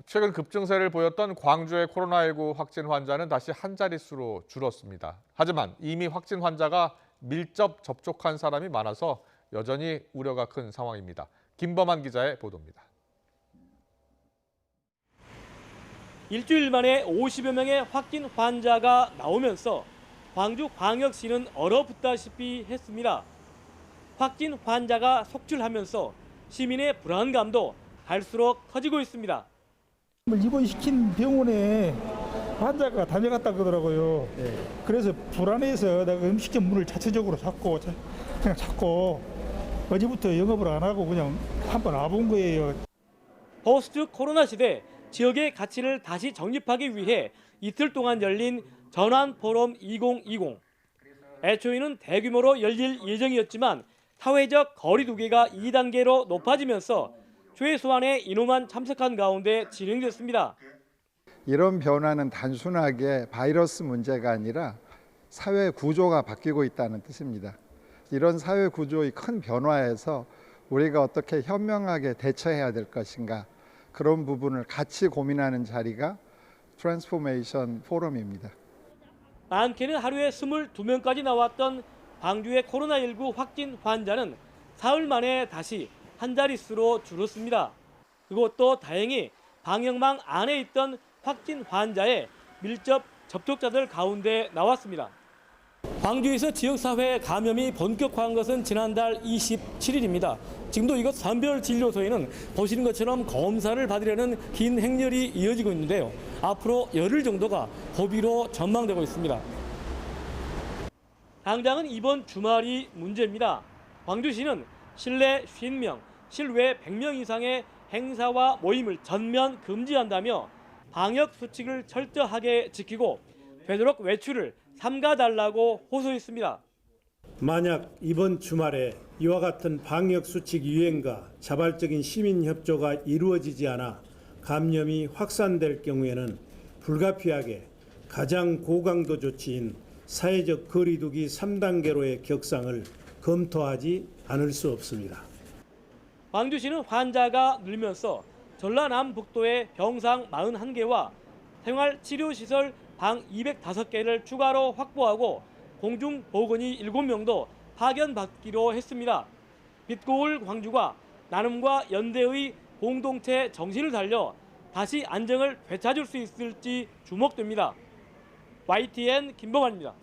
최근 급증세를 보였던 광주의 코로나19 확진 환자는 다시 한 자릿수로 줄었습니다. 하지만 이미 확진 환자가 밀접 접촉한 사람이 많아서 여전히 우려가 큰 상황입니다. 김범한 기자의 보도입니다. 일주일 만에 50여 명의 확진 환자가 나오면서 광주광역시는 얼어붙다시피 했습니다. 확진 환자가 속출하면서 시민의 불안감도 갈수록 커지고 있습니다. 입원시킨 병원에 환자가 다녀갔다 그러더라고요. 그래서 불안해서 내가 음식점 문을 자체적으로 그냥 찾고 어제부터 영업을 안 하고 그냥 한번 와본 거예요. 포스트 코로나 시대 지역의 가치를 다시 정립하기 위해 이틀 동안 열린 전환포럼 2020. 애초에는 대규모로 열릴 예정이었지만 사회적 거리 두기가 2단계로 높아지면서 최소한의 인원만 참석한 가운데 진행됐습니다. 이런 변화는 단순하게 바이러스 문제가 아니라 사회 구조가 바뀌고 있다는 뜻입니다. 이런 사회 구조의 큰 변화에서 우리가 어떻게 현명하게 대처해야 될 것인가, 그런 부분을 같이 고민하는 자리가 트랜스포메이션 포럼입니다. 많게는 하루에 22명까지 나왔던 광주의 코로나19 확진 환자는 사흘 만에 다시 한 자릿수로 줄었습니다. 그것도 다행히 방역망 안에 있던 확진 환자의 밀접 접촉자들 가운데 나왔습니다. 광주에서 지역사회 감염이 본격화한 것은 지난달 27일입니다. 지금도 이곳 선별진료소에는 보시는 것처럼 검사를 받으려는 긴 행렬이 이어지고 있는데요. 앞으로 열흘 정도가 고비로 전망되고 있습니다. 당장은 이번 주말이 문제입니다. 광주시는 실내 50명, 실외 100명 이상의 행사와 모임을 전면 금지한다며 방역 수칙을 철저하게 지키고 되도록 외출을 삼가달라고 호소했습니다. 만약 이번 주말에 이와 같은 방역 수칙 이행과 자발적인 시민 협조가 이루어지지 않아 감염이 확산될 경우에는 불가피하게 가장 고강도 조치인 사회적 거리두기 3단계로의 격상을 검토하지 않을 수 없습니다. 광주시는 환자가 늘면서 전라남북도의 병상 41개와 생활치료시설 방 205개를 추가로 확보하고 공중보건의 7명도 파견받기로 했습니다. 빛고울 광주가 나눔과 연대의 공동체 정신을 살려 다시 안정을 되찾을 수 있을지 주목됩니다. YTN 김범환입니다.